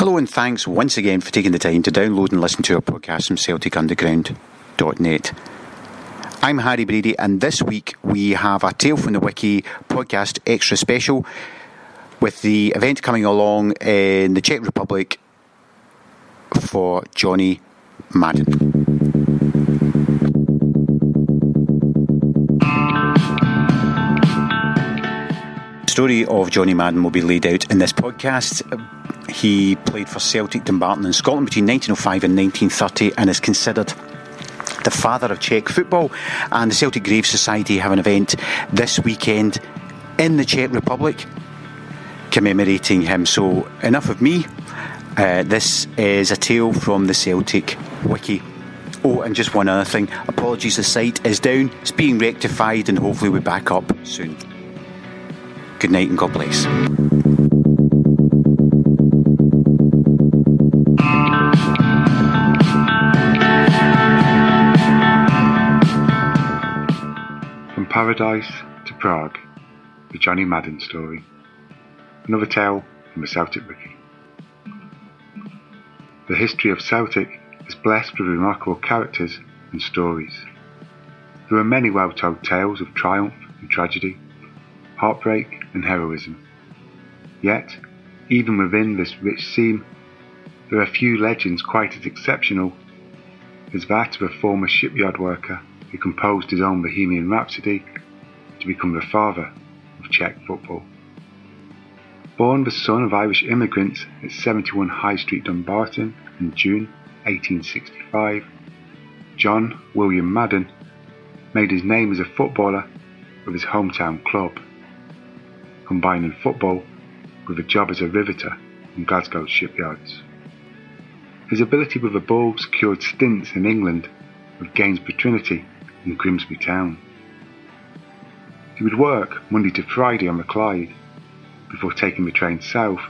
Hello and thanks once again for taking the time to download and listen to our podcast from CelticUnderground.net. I'm Harry Brady, and this week we have a Tale from the Wiki podcast extra special with the event coming along in the Czech Republic for Johnny Maddens. The story of Johnny Maddens will be laid out in this podcast. He played for Celtic Dumbarton in Scotland between 1905 and 1930 and is considered the father of Czech football. And the Celtic Graves Society have an event this weekend in the Czech Republic commemorating him. So enough of me. This is a tale from the Celtic Wiki. Oh, and just one other thing. Apologies, the site is down. It's being rectified and hopefully we'll be back up soon. Good night and God bless. From Paradise to Prague, the Johnny Maddens story. Another tale from the Celtic Wiki. The history of Celtic is blessed with remarkable characters and stories. There are many well-told tales of triumph and tragedy, heartbreak and heroism. Yet, even within this rich scene, there are few legends quite as exceptional as that of a former shipyard worker who composed his own Bohemian Rhapsody to become the father of Czech football. Born the son of Irish immigrants at 71 High Street, Dumbarton in June 1865, John William Madden made his name as a footballer with his hometown club, combining football with a job as a riveter in Glasgow shipyards. His ability with the ball secured stints in England with Gainsborough Trinity and Grimsby Town. He would work Monday to Friday on the Clyde before taking the train south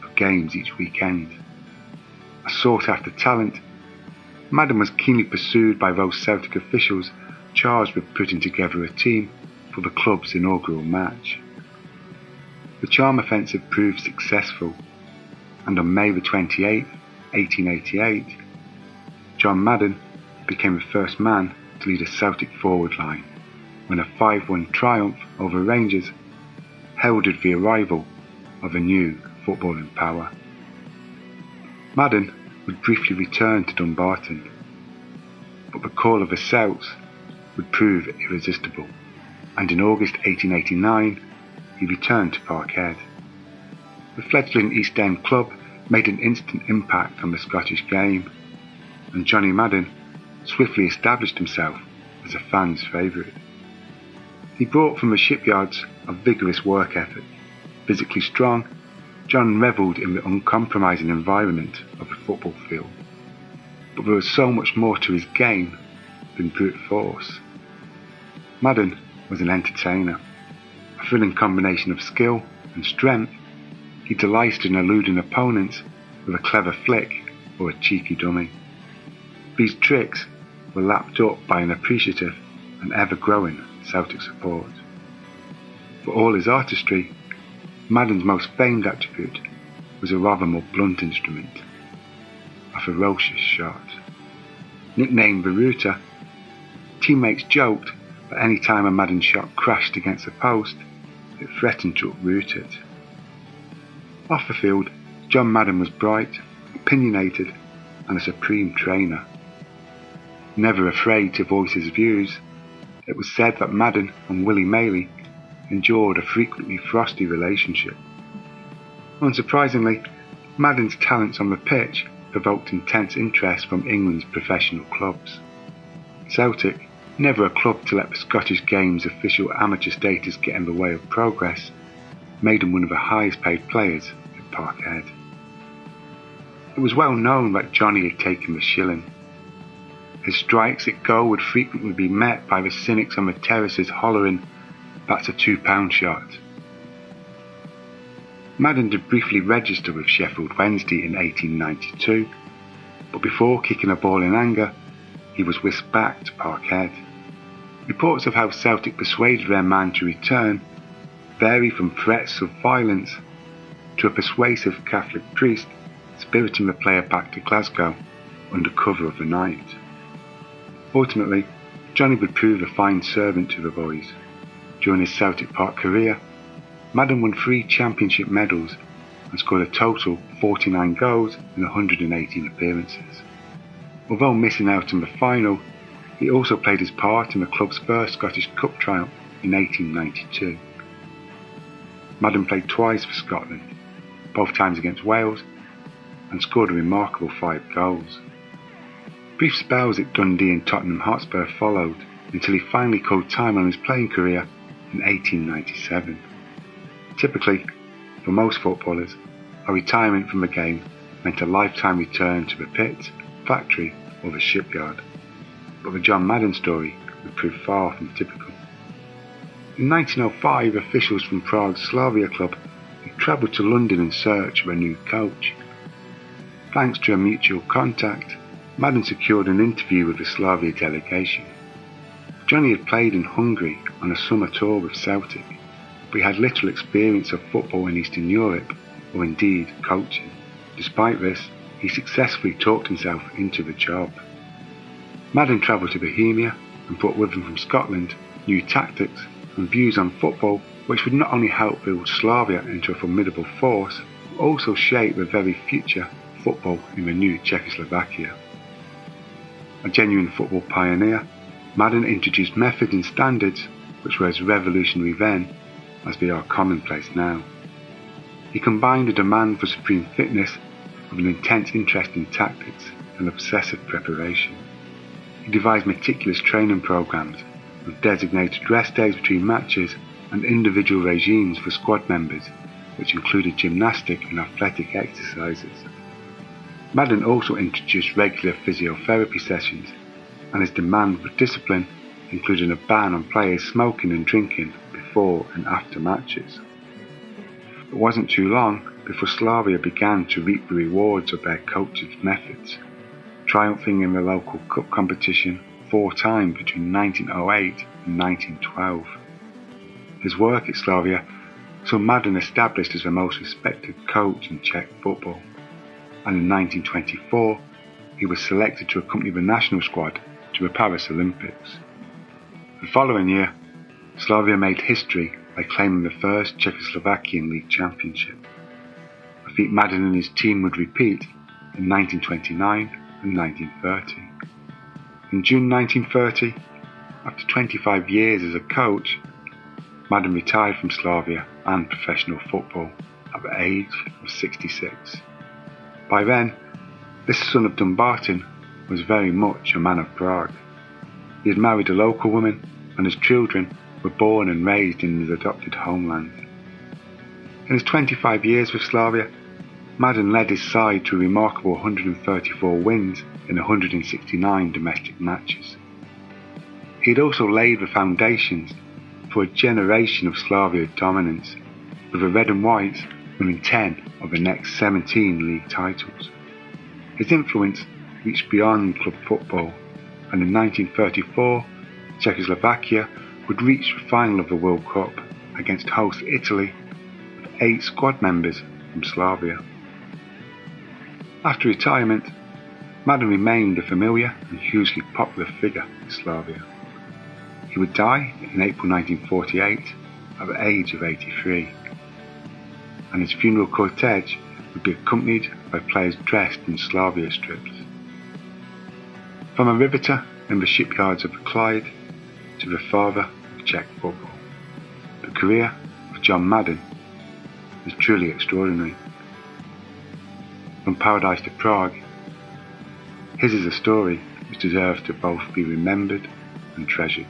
for games each weekend. A sought-after talent, Madden was keenly pursued by those Celtic officials charged with putting together a team for the club's inaugural match. The charm offensive proved successful, and on May the 28th, 1888, John Madden became the first man to lead a Celtic forward line when a 5-1 triumph over Rangers heralded the arrival of a new footballing power. Madden would briefly return to Dumbarton, but the call of the Celts would prove irresistible, and in August 1889 he returned to Parkhead. The fledgling East End club made an instant impact on the Scottish game, and Johnny Maddens swiftly established himself as a fan's favourite. He brought from the shipyards a vigorous work ethic. Physically strong, John revelled in the uncompromising environment of the football field. But there was so much more to his game than brute force. Madden was an entertainer, a thrilling combination of skill and strength. He delighted in eluding opponents with a clever flick or a cheeky dummy. These tricks were lapped up by an appreciative and ever-growing Celtic support. For all his artistry, Madden's most famed attribute was a rather more blunt instrument, a ferocious shot. Nicknamed the Rooter, teammates joked that any time a Madden shot crashed against a post, it threatened to uproot it. Off the field, John Madden was bright, opinionated, and a supreme trainer. Never afraid to voice his views, it was said that Madden and Willie Maley endured a frequently frosty relationship. Unsurprisingly, Madden's talents on the pitch evoked intense interest from England's professional clubs. Celtic, never a club to let the Scottish Games official amateur status get in the way of progress, made him one of the highest paid players at Parkhead. It was well known that Johnny had taken the shilling. His strikes at goal would frequently be met by the cynics on the terraces hollering, "That's a £2 shot." Madden did briefly register with Sheffield Wednesday in 1892, but before kicking a ball in anger, he was whisked back to Parkhead. Reports of how Celtic persuaded their man to return vary from threats of violence to a persuasive Catholic priest spiriting the player back to Glasgow under cover of the night. Ultimately, Johnny would prove a fine servant to the boys. During his Celtic Park career, Madden won 3 championship medals and scored a total 49 goals in 118 appearances. Although missing out on the final, he also played his part in the club's first Scottish Cup triumph in 1892. Madden played twice for Scotland, both times against Wales, and scored a remarkable 5 goals. Brief spells at Dundee and Tottenham Hotspur followed until he finally called time on his playing career in 1897. Typically, for most footballers, a retirement from the game meant a lifetime return to the pit, factory or the shipyard. But the John Madden story would prove far from typical. In 1905, officials from Prague's Slavia club had travelled to London in search of a new coach. Thanks to a mutual contact, Madden secured an interview with the Slavia delegation. Johnny had played in Hungary on a summer tour with Celtic, but he had little experience of football in Eastern Europe, or indeed coaching. Despite this, he successfully talked himself into the job. Madden travelled to Bohemia and brought with him from Scotland new tactics and views on football which would not only help build Slavia into a formidable force, but also shape the very future football in the new Czechoslovakia. A genuine football pioneer, Madden introduced methods and standards which were as revolutionary then as they are commonplace now. He combined a demand for supreme fitness with an intense interest in tactics and obsessive preparation. He devised meticulous training programs with designated rest days between matches and individual regimes for squad members, which included gymnastic and athletic exercises. Madden also introduced regular physiotherapy sessions, and his demand for discipline included a ban on players smoking and drinking before and after matches. It wasn't too long before Slavia began to reap the rewards of their coach's methods, triumphing in the local cup competition 4 times between 1908 and 1912. His work at Slavia saw Madden established as the most respected coach in Czech football, and in 1924 he was selected to accompany the national squad to the Paris Olympics. The following year, Slavia made history by claiming the first Czechoslovakian League Championship, a feat Madden and his team would repeat in 1929 and 1930. In June 1930, after 25 years as a coach, Madden retired from Slavia and professional football at the age of 66. By then, this son of Dumbarton was very much a man of Prague. He had married a local woman, and his children were born and raised in his adopted homeland. In his 25 years with Slavia, Madden led his side to a remarkable 134 wins in 169 domestic matches. He had also laid the foundations for a generation of Slavia dominance, with the Red and Whites winning 10 of the next 17 league titles. His influence reached beyond club football, and in 1934, Czechoslovakia would reach the final of the World Cup against host Italy with 8 squad members from Slavia. After retirement, Madden remained a familiar and hugely popular figure in Slavia. He would die in April 1948 at the age of 83, and his funeral cortege would be accompanied by players dressed in Slavia strips. From a riveter in the shipyards of the Clyde to the father of Czech football, the career of John Madden is truly extraordinary. From paradise to Prague, his is a story which deserves to both be remembered and treasured.